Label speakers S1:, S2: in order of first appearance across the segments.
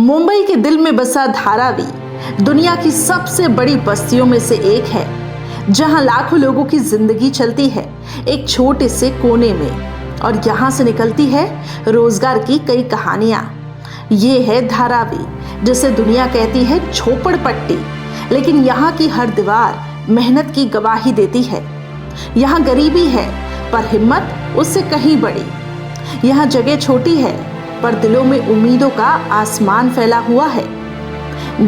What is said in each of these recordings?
S1: मुंबई के दिल में बसा धारावी दुनिया की सबसे बड़ी बस्तियों में से एक है, जहां लाखों लोगों की जिंदगी चलती है एक छोटे से कोने में, और यहां से निकलती है रोजगार की कई कहानियां। ये है धारावी, जिसे दुनिया कहती है झोपड़ पट्टी, लेकिन यहाँ की हर दीवार मेहनत की गवाही देती है। यहाँ गरीबी है पर हिम्मत उससे कहीं बड़ी। यहाँ जगह छोटी है पर दिलों में उम्मीदों का आसमान फैला हुआ है।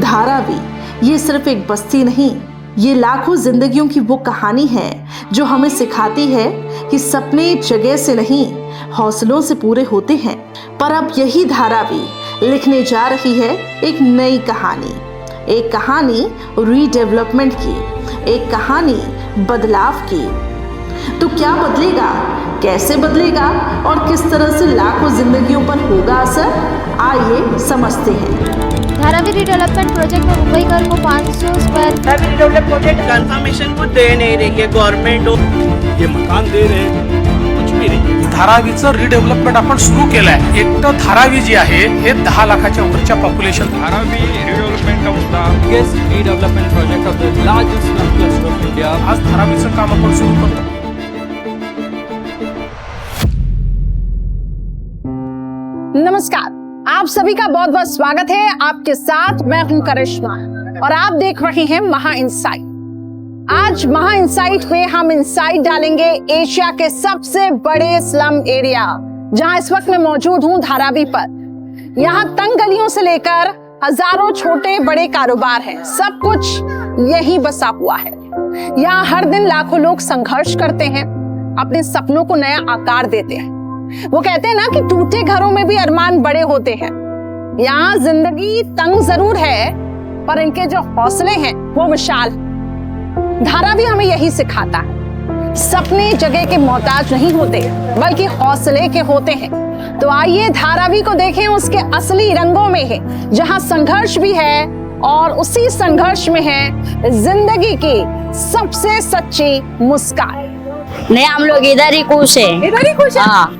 S1: धारावी ये सिर्फ एक बस्ती नहीं, ये लाखों जिंदगियों की वो कहानी है जो हमें सिखाती है कि सपने जगह से नहीं, हौसलों से पूरे होते हैं। पर अब यही धारावी लिखने जा रही है एक नई कहानी, एक कहानी रीडेवलपमेंट की, एक कहानी बदलाव की। तो क्या बदलेगा, कैसे बदलेगा और किस तरह से लाखों जिंदगियों पर होगा असर, आइए समझते हैं।
S2: धारावी रिडेवलपमेंट प्रोजेक्ट में मुंबई कर को 500 square
S3: Dharavi redevelopment project confirmation को दे नहीं रही है गवर्नमेंट,
S4: ये मकान दे रहे कुछ भी नाही। धारावीचं रिडेव्हलपमेंट आपण सुरू केलं आहे। एकटं धारावी जी आहे हे 10 लाखाच्या वरच्या population.
S5: Dharavi redevelopment of the biggest redevelopment project of the largest slum cluster of India.
S4: आज धारावीचं काम आपण सुरू करतो।
S6: नमस्कार, आप सभी का बहुत बहुत स्वागत है। आपके साथ मैं हूं करिश्मा और आप देख रहे हैं महा इनसाइट। आज महा इनसाइट में हम इनसाइट डालेंगे एशिया के सबसे बड़े स्लम एरिया, जहां इस वक्त मैं मौजूद हूं धारावी पर। यहाँ तंग गलियों से लेकर हजारों छोटे बड़े कारोबार हैं, सब कुछ यही बसा हुआ है। यहाँ हर दिन लाखों लोग संघर्ष करते हैं, अपने सपनों को नया आकार देते हैं। वो कहते हैं ना कि टूटे घरों में भी अरमान बड़े होते हैं। यहाँ जिंदगी तंग जरूर है पर इनके जो हौसले हैं वो विशाल। धारावी हमें यही सिखाता है, सपने जगह के मोहताज नहीं होते बल्कि हौसले के होते हैं। तो आइए धारावी को देखें उसके असली रंगों में है, जहाँ संघर्ष भी है और उसी संघर्ष में है जिंदगी की सबसे सच्ची मुस्कान।
S7: नहीं, हम लोग इधर ही खुश है।
S6: इधर ही खुश है?
S7: हाँ।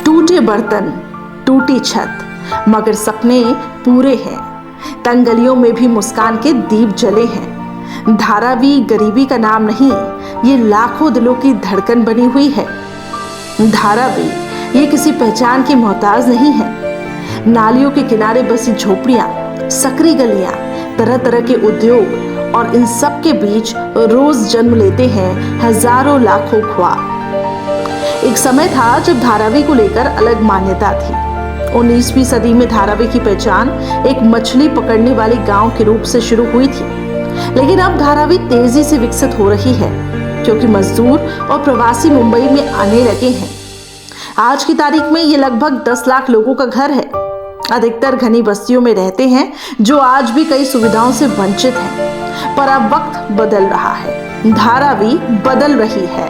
S1: टूटे बर्तन, टूटी छत, मगर सपने पूरे हैं। तंग गलियों में भी मुस्कान के दीप जले हैं। धारावी गरीबी का नाम नहीं, ये लाखों दिलों की धड़कन बनी हुई है। धारावी ये किसी पहचान की मोहताज नहीं है। नालियों के किनारे बसी झोपड़ियां, सकरी गलियां, तरह तरह के उद्योग, और इन सब के बीच रोज जन्म लेते हैं हजारों लाखों ख्वाब। एक समय था जब धारावी को लेकर अलग मान्यता थी। 19वीं सदी में धारावी की पहचान एक मछली पकड़ने वाले गांव के रूप से शुरू हुई थी, लेकिन अब धारावी तेजी से विकसित हो रही है क्योंकि मजदूर और प्रवासी मुंबई में आने लगे हैं। आज की तारीख में ये लगभग 10 लाख लोगों का घर है। अधिकतर घनी बस्तियों में रहते हैं जो आज भी कई सुविधाओं से वंचित हैं। पर अब वक्त बदल रहा है, धारावी बदल रही है।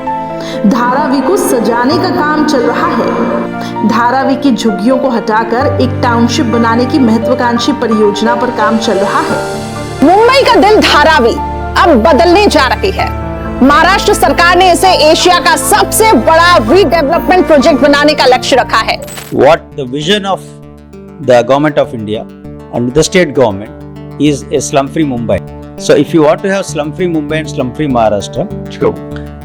S1: धारावी को सजाने का काम चल रहा है। धारावी की झुग्गियों को हटाकर एक टाउनशिप बनाने की महत्वाकांक्षी परियोजना पर काम चल रहा है।
S6: मुंबई का दिल धारावी अब बदलने जा रही है। महाराष्ट्र सरकार ने इसे एशिया का सबसे बड़ा रीडेवलपमेंट प्रोजेक्ट बनाने का लक्ष्य रखा है।
S8: What the vision of the government of India and the state government is a slum-free Mumbai. So if you want to have slum-free Mumbai and slum-free Maharashtra,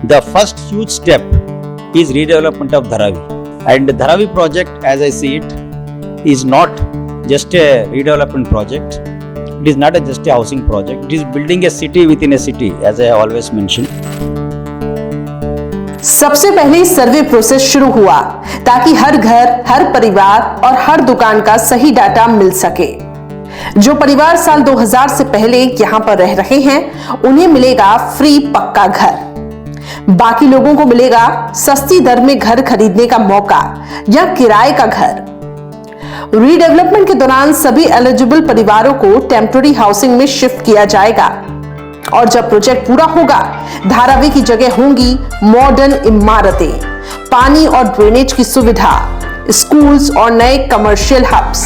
S8: the first huge step is redevelopment of Dharavi. And the Dharavi project, as I see it, is not just a redevelopment project. It is not just a housing project. It is building a city within a city, as I always mentioned.
S1: सबसे पहले सर्वे process शुरू हुआ ताकि हर घर, हर परिवार और हर दुकान का सही डाटा मिल सके। जो परिवार साल 2000 से पहले यहां पर रह रहे हैं उन्हें मिलेगा फ्री पक्का घर। बाकी लोगों को मिलेगा सस्ती दर में घर खरीदने का मौका या किराए का घर। रीडेवलपमेंट के दौरान सभी एलिजिबल परिवारों को टेम्पररी हाउसिंग में शिफ्ट किया जाएगा, और जब प्रोजेक्ट पूरा होगा धारावी की जगह होंगी मॉडर्न इमारतें, पानी और ड्रेनेज की सुविधा, स्कूल्स और नए कमर्शियल हब्स।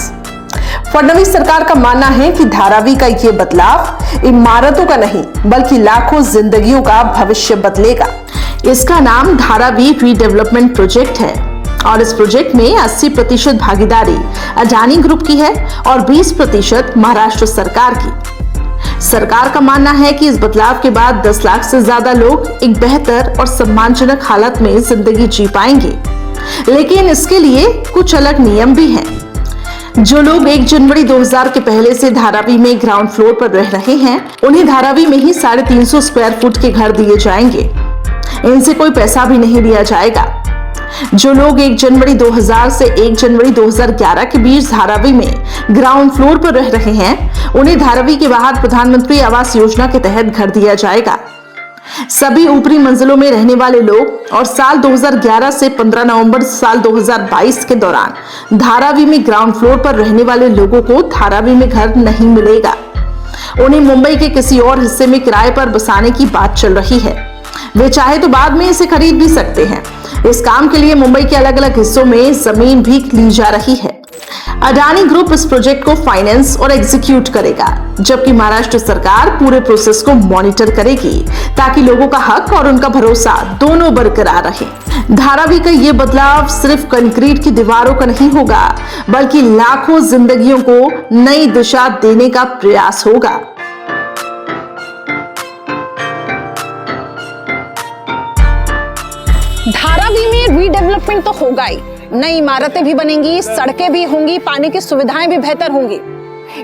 S1: फडणवीस सरकार का मानना है कि धारावी का ये बदलाव इमारतों का नहीं बल्कि लाखों जिंदगियों का भविष्य बदलेगा। इसका नाम धारावी रीडेवलपमेंट प्रोजेक्ट है और इस प्रोजेक्ट में 80% भागीदारी अडानी ग्रुप की है और 20% महाराष्ट्र सरकार की। सरकार का मानना है कि इस बदलाव के बाद 10 लाख से ज्यादा लोग एक बेहतर और सम्मानजनक हालत में जिंदगी जी पाएंगे, लेकिन इसके लिए कुछ अलग नियम भी हैं। जो लोग 1 जनवरी 2000 के पहले से धारावी में ग्राउंड फ्लोर पर रह रहे हैं, उन्हें धारावी में ही 350 स्क्वायर फुट के घर दिए जाएंगे। इनसे कोई पैसा भी नहीं लिया जाएगा। जो लोग 1 जनवरी 2000 से 1 जनवरी 2011 के बीच धारावी में ग्राउंड फ्लोर पर रह रहे हैं, उन्हें धारावी के बाहर प्रधानमंत्री आवास योजना के तहत घर दिया जाएगा। सभी ऊपरी मंजिलों में रहने वाले लोग और साल 2011 से 15 नवंबर साल 2022 के दौरान धारावी में ग्राउंड फ्लोर पर रहने वाले लोगों को धारावी में घर नहीं मिलेगा। उन्हें मुंबई के किसी और हिस्से में किराए पर बसाने की बात चल रही है। वे चाहे तो बाद में इसे खरीद भी सकते हैं। इस काम के लिए मुंबई के अलग अलग हिस्सों में जमीन भी ली जा रही है। अडानी ग्रुप इस प्रोजेक्ट को फाइनेंस और एग्जीक्यूट करेगा, जबकि महाराष्ट्र सरकार पूरे प्रोसेस को मॉनिटर करेगी ताकि लोगों का हक और उनका भरोसा दोनों बरकरार रहे। धारावी का ये बदलाव सिर्फ कंक्रीट की दीवारों का नहीं होगा, बल्कि लाखों जिंदगियों को नई दिशा देने का प्रयास होगा।
S6: धारावी में रीडेवलपमेंट तो होगा ही, नई इमारतें भी बनेंगी, सड़कें भी होंगी, पानी की सुविधाएं भी बेहतर होंगी।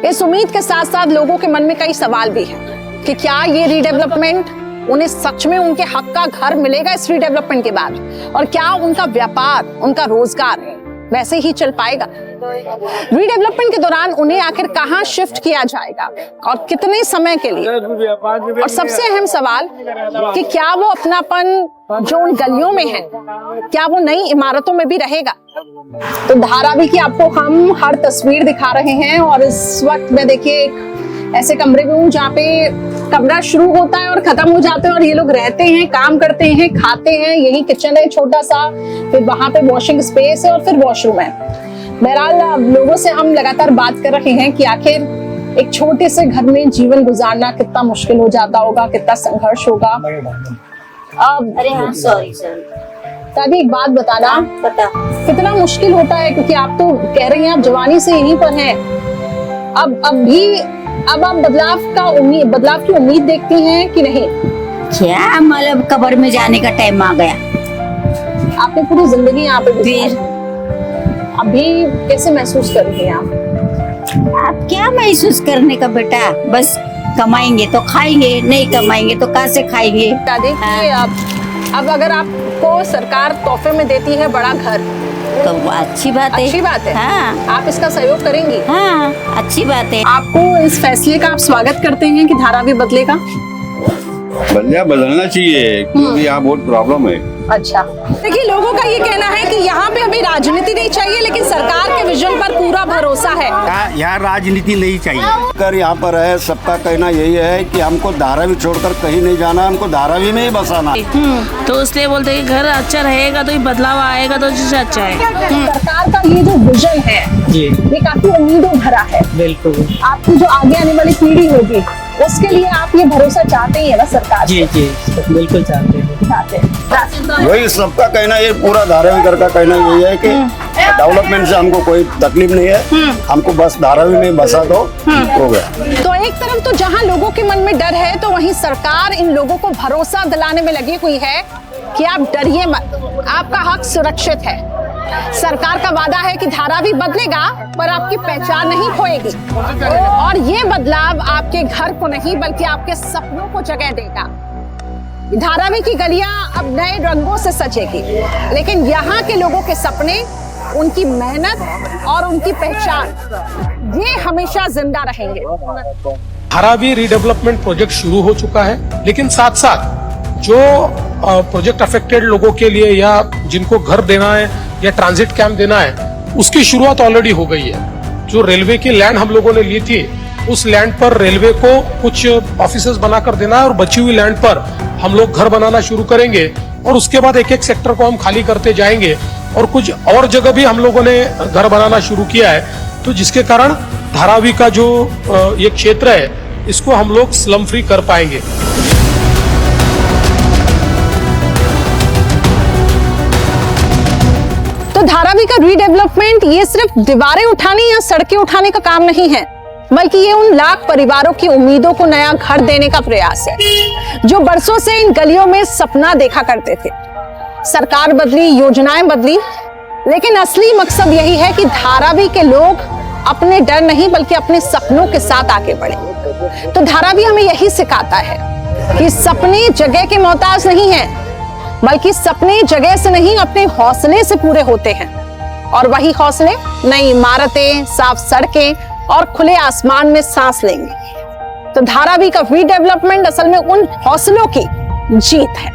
S6: इस उम्मीद के साथ साथ लोगों के मन में कई सवाल भी हैं कि क्या ये रीडेवलपमेंट उन्हें सच में उनके हक का घर मिलेगा इस रीडेवलपमेंट के बाद, और क्या उनका व्यापार, उनका रोजगार वैसे ही चल पाएगा। रीडेवलपमेंट के दौरान उन्हें आखिर कहां शिफ्ट किया जाएगा और कितने समय के लिए, और सबसे अहम सवाल कि क्या वो अपनापन जो उन गलियों में है, क्या वो नई इमारतों में भी रहेगा। तो धारावी की आपको हम हर तस्वीर दिखा रहे हैं और इस वक्त मैं देखिए एक ऐसे कमरे में हूँ जहाँ पे कमरा शुरू होता है और खत्म हो जाते हैं और ये लोग रहते हैं, काम करते हैं, खाते हैं। यही किचन है छोटा सा, फिर वहां पे वॉशिंग स्पेस है और फिर वॉशरूम है। बहरहाल लोगों से हम लगातार बात कर रहे हैं कि आखिर एक छोटे से घर में जीवन गुजारना कितना मुश्किल हो जाता होगा, कितना संघर्ष होगा।
S7: अरे हाँ, सॉरी
S6: दादी एक बात बताना,
S7: बता।
S6: कितना मुश्किल होता है, क्योंकि आप तो कह रही हैं आप जवानी से यहीं पर हैं। अब आप बदलाव की उम्मीद देखती हैं कि नहीं?
S7: क्या मतलब कब्र में जाने का टाइम आ गया।
S6: आपने पूरी जिंदगी यहाँ पे
S7: फिर
S6: अभी कैसे महसूस कर रही हैं
S7: आप क्या महसूस करने का बेटा, बस कमाएंगे तो खाएंगे, नहीं कमाएंगे तो कहाँ से खाएंगे।
S6: दादी अब अगर आपको सरकार तोहफे में देती है बड़ा घर,
S7: तो अच्छी बात है।
S6: अच्छी बात है।
S7: हाँ,
S6: आप इसका सहयोग करेंगी?
S7: हाँ, अच्छी बात है।
S6: आपको इस फैसले का आप स्वागत करते हैं कि धारावी बदलेगा?
S9: बदलना चाहिए, क्योंकि यहाँ बहुत प्रॉब्लम है।
S6: अच्छा, देखिए लोगों का ये कहना है कि यहाँ पे अभी राजनीति नहीं चाहिए, लेकिन सरकार के विजन पर पूरा भरोसा है।
S10: यहाँ राजनीति नहीं चाहिए। कर यहाँ पर है, सबका कहना यही है कि हमको धारावी छोड़कर कहीं नहीं जाना, हमको धारावी में ही बसाना।
S11: तो इसलिए बोलते हैं कि घर अच्छा रहेगा तो ये बदलाव आएगा तो जिससे अच्छा है।
S6: सरकार का ये जो विजन है ये काफी उम्मीदों भरा है।
S11: बिल्कुल,
S6: आपकी जो आगे आने वाली पीढ़ी होगी उसके लिए आप ये भरोसा चाहते ही है ना सरकार?
S11: जी बिल्कुल चाहते हैं।
S10: वही सबका कहना, ये पूरा धारावी घर का कहना यही है कि डेवलपमेंट से हमको कोई तकलीफ नहीं है, हमको बस धारावी में बसा दो, हो गया।
S6: तो एक तरफ तो जहां लोगों के मन में डर है, तो वहीं सरकार इन लोगों को भरोसा दिलाने में लगी हुई है कि आप डरिए मत, आपका हक सुरक्षित है। सरकार का वादा है कि धारावी बदलेगा पर आपकी पहचान नहीं खोएगी, और ये बदलाव आपके घर को नहीं बल्कि आपके सपनों को जगह देगा। धारावी की गलियां अब नए रंगों से सजेगी, लेकिन यहाँ के लोगों के सपने, उनकी मेहनत और उनकी पहचान ये हमेशा जिंदा रहेंगे।
S4: धारावी रीडेवलपमेंट प्रोजेक्ट शुरू हो चुका है, लेकिन साथ साथ जो प्रोजेक्ट अफेक्टेड लोगों के लिए या जिनको घर देना है या ट्रांजिट कैंप देना है, उसकी शुरुआत ऑलरेडी हो गई है। जो रेलवे की लैंड हम लोगों ने ली थी, उस लैंड पर रेलवे को कुछ ऑफिसेज बनाकर देना है और बची हुई लैंड पर हम लोग घर बनाना शुरू करेंगे, और उसके बाद एक एक सेक्टर को हम खाली करते जाएंगे, और कुछ और जगह भी हम लोगों ने घर बनाना शुरू किया है। तो जिसके कारण धारावी का जो ये क्षेत्र है, इसको हम लोग स्लम फ्री कर पाएंगे।
S6: धारावी का रीडेवलपमेंट ये सिर्फ दीवारें उठाने या सड़कें उठाने का काम नहीं है, बल्कि ये उन लाख परिवारों की उम्मीदों को नया घर देने का प्रयास है जो बरसों से इन गलियों में सपना देखा करते थे। सरकार बदली, योजनाएं बदली, लेकिन असली मकसद यही है कि धारावी के लोग अपने डर नहीं बल्कि अपने सपनों के साथ आगे बढ़े। तो धारावी हमें यही सिखाता है कि सपने जगह के मोहताज नहीं हैं, बल्कि सपने जगह से नहीं अपने हौसले से पूरे होते हैं। और वही हौसले नई इमारतें, साफ सड़कें और खुले आसमान में सांस लेंगे। तो धारावी का रीडेवलपमेंट असल में उन हौसलों की जीत है।